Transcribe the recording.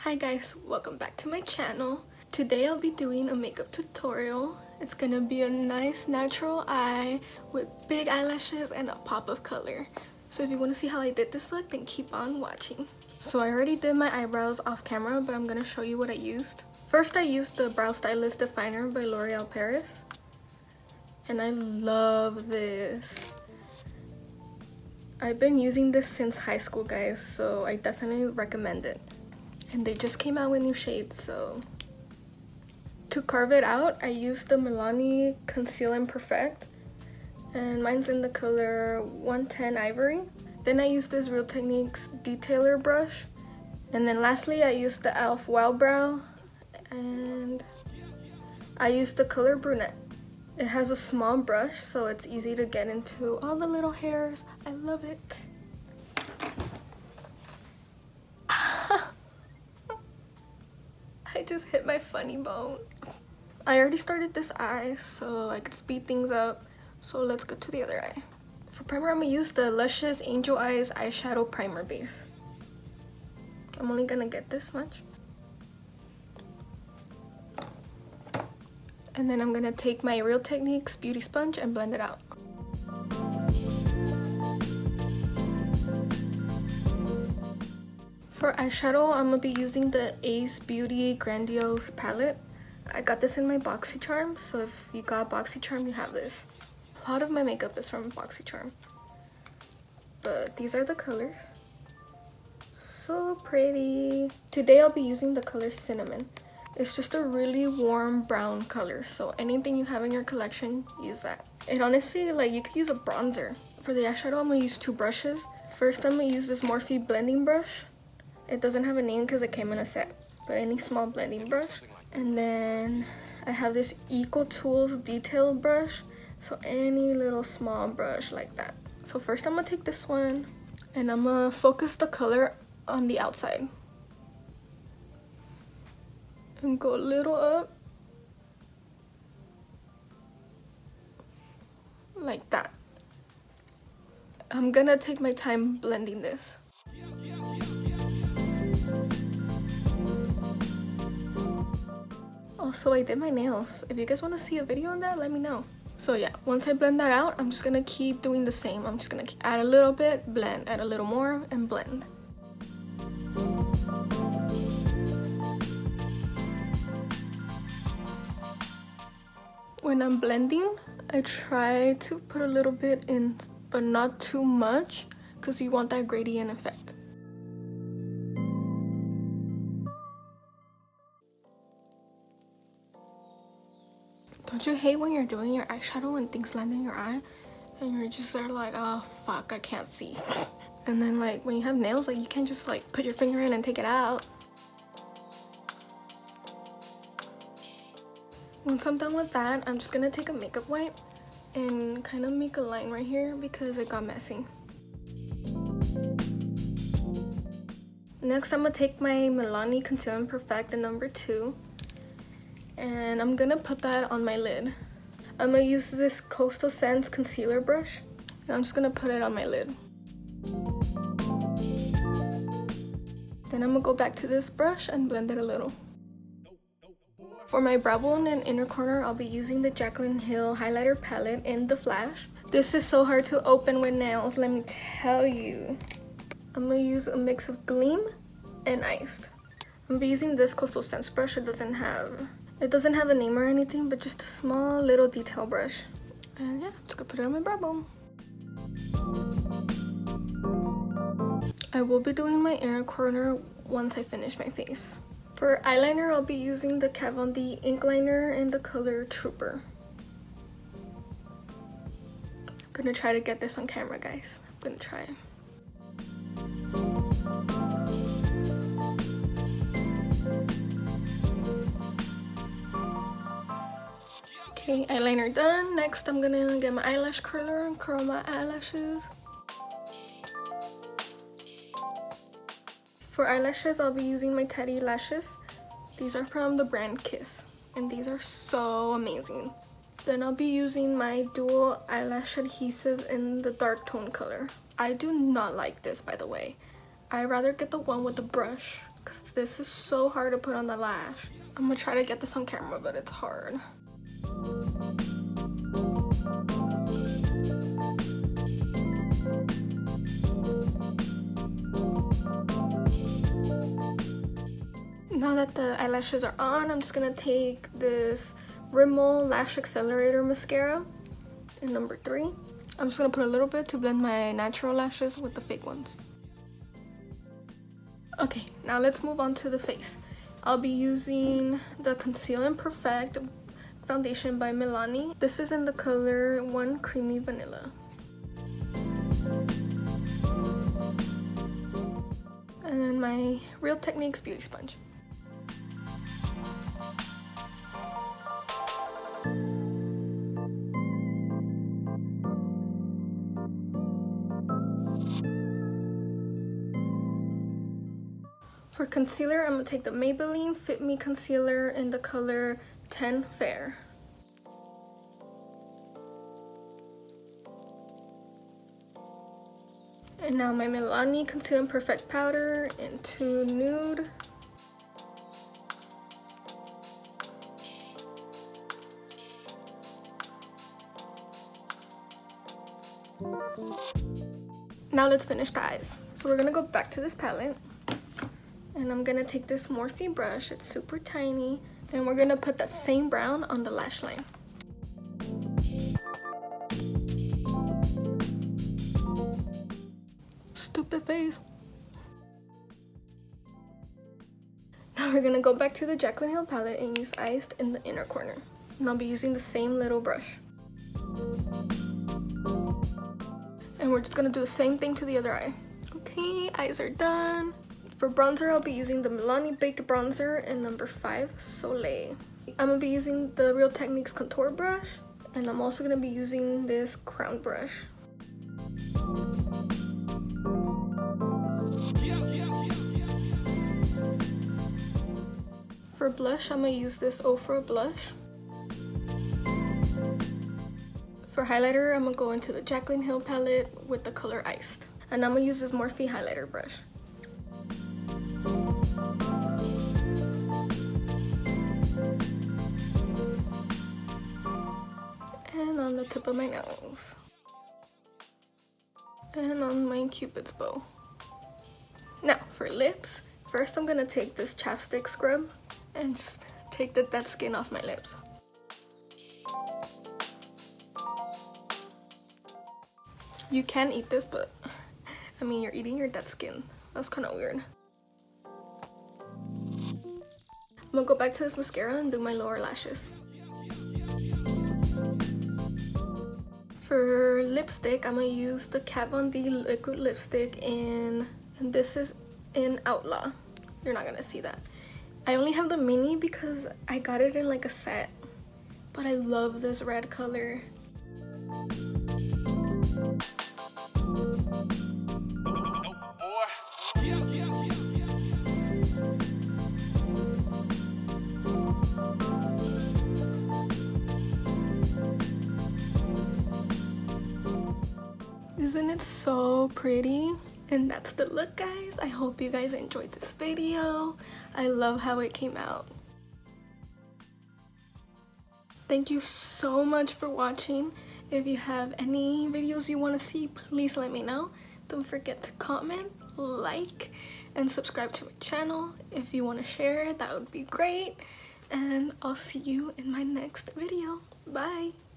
Hi guys, welcome back to my channel. Today I'll be doing a makeup tutorial. It's gonna be a nice natural eye with big eyelashes and a pop of color. So if you want to see how I did this look, then keep on watching. So I already did my eyebrows off camera, but I'm gonna show you what I used. First I used the Brow Stylist Definer by L'Oreal Paris. And I love this. I've been using this since high school, guys, so I definitely recommend it. And they just came out with new shades, so to carve it out I used the Milani Conceal and Perfect, and mine's in the color 110 Ivory. Then I used this Real Techniques detailer brush, and then lastly I used the e.l.f. Wild Brow, and I used the color Brunette. It has a small brush, so it's easy to get into all the little hairs. I love it. I just hit my funny bone. I already started this eye so I could speed things up. So let's go to the other eye. For primer, I'm gonna use the Luscious Angel Eyes Eyeshadow Primer Base. I'm only gonna get this much. And then I'm gonna take my Real Techniques Beauty Sponge and blend it out. For eyeshadow, I'm gonna be using the Ace Beauty Grandiose palette. I got this in my BoxyCharm, so if you got BoxyCharm, you have this. A lot of my makeup is from BoxyCharm. But these are the colors. So pretty. Today I'll be using the color Cinnamon. It's just a really warm brown color, so anything you have in your collection, use that. And honestly, like, you could use a bronzer. For the eyeshadow, I'm gonna use two brushes. First, I'm gonna use this Morphe blending brush. It doesn't have a name because it came in a set, but any small blending brush. And then I have this Eco Tools detail brush, so any little small brush like that. So first I'm gonna take this one and I'm gonna focus the color on the outside and go a little up like that. I'm gonna take my time blending this. Also, I did my nails. If you guys want to see a video on that, let me know. So yeah, once I blend that out, I'm just gonna keep doing the same. I'm just gonna add a little bit, blend, add a little more, and blend. When I'm blending, I try to put a little bit in, but not too much, because you want that gradient effect. Don't you hate when you're doing your eyeshadow and things land in your eye and you're just there like, oh fuck, I can't see. And then like when you have nails, like you can't just like put your finger in and take it out. Once I'm done with that, I'm just gonna take a makeup wipe and kind of make a line right here because it got messy. Next, I'm gonna take my Milani Conceal and Perfect, the number 2. And I'm gonna put that on my lid. I'm gonna use this Coastal Scents concealer brush, and I'm just gonna put it on my lid. Then I'm gonna go back to this brush and blend it a little. For my brow bone and inner corner, I'll be using the Jaclyn Hill highlighter palette in the Flash. This is so hard to open with nails, let me tell you. I'm gonna use a mix of Gleam and Iced. I'm gonna be using this Coastal Scents brush. It doesn't have a name or anything, but just a small little detail brush. And yeah, just gonna put it on my brow bone. I will be doing my inner corner once I finish my face. For eyeliner, I'll be using the Kat Von D ink liner in the color Trooper. I'm gonna try to get this on camera, guys. I'm gonna try. Okay, eyeliner done. Next, I'm gonna get my eyelash curler and curl my eyelashes. For eyelashes, I'll be using my Teddy lashes. These are from the brand Kiss, and these are so amazing. Then I'll be using my dual eyelash adhesive in the dark tone color. I do not like this, by the way. I'd rather get the one with the brush, because this is so hard to put on the lash. I'm gonna try to get this on camera, but it's hard. Now that the eyelashes are on, I'm just gonna take this Rimmel Lash Accelerator Mascara in number 3. I'm just gonna put a little bit to blend my natural lashes with the fake ones. Okay, now let's move on to the face. I'll be using the Conceal and Perfect foundation by Milani. This is in the color 1 Creamy Vanilla. And then my Real Techniques Beauty Sponge. For concealer, I'm going to take the Maybelline Fit Me Concealer in the color 10 Fair. And now my Milani Conceal and Perfect Powder into Nude. Now let's finish the eyes. So we're going to go back to this palette. And I'm gonna take this Morphe brush, it's super tiny, and we're gonna put that same brown on the lash line. Stupid face. Now we're gonna go back to the Jaclyn Hill palette and use Iced in the inner corner. And I'll be using the same little brush. And we're just gonna do the same thing to the other eye. Okay, eyes are done. For bronzer, I'll be using the Milani Baked Bronzer in number 5, Soleil. I'm going to be using the Real Techniques Contour Brush, and I'm also going to be using this Crown Brush. For blush, I'm going to use this Ofra blush. For highlighter, I'm going to go into the Jaclyn Hill palette with the color Iced. And I'm going to use this Morphe highlighter brush. And on the tip of my nose. And on my Cupid's bow. Now, for lips, first I'm gonna take this chapstick scrub and just take the dead skin off my lips. You can eat this, but I mean, you're eating your dead skin. That's kind of weird. I'm gonna go back to this mascara and do my lower lashes. For lipstick, I'm gonna use the Kat Von D liquid lipstick and this is in Outlaw. You're not gonna see that. I only have the mini because I got it in like a set, but I love this red color. Isn't it so pretty? And that's the look, guys. I hope you guys enjoyed this video. I love how it came out. Thank you so much for watching. If you have any videos you want to see, please let me know. Don't forget to comment, like, and subscribe to my channel. If you want to share, that would be great. And I'll see you in my next video. Bye!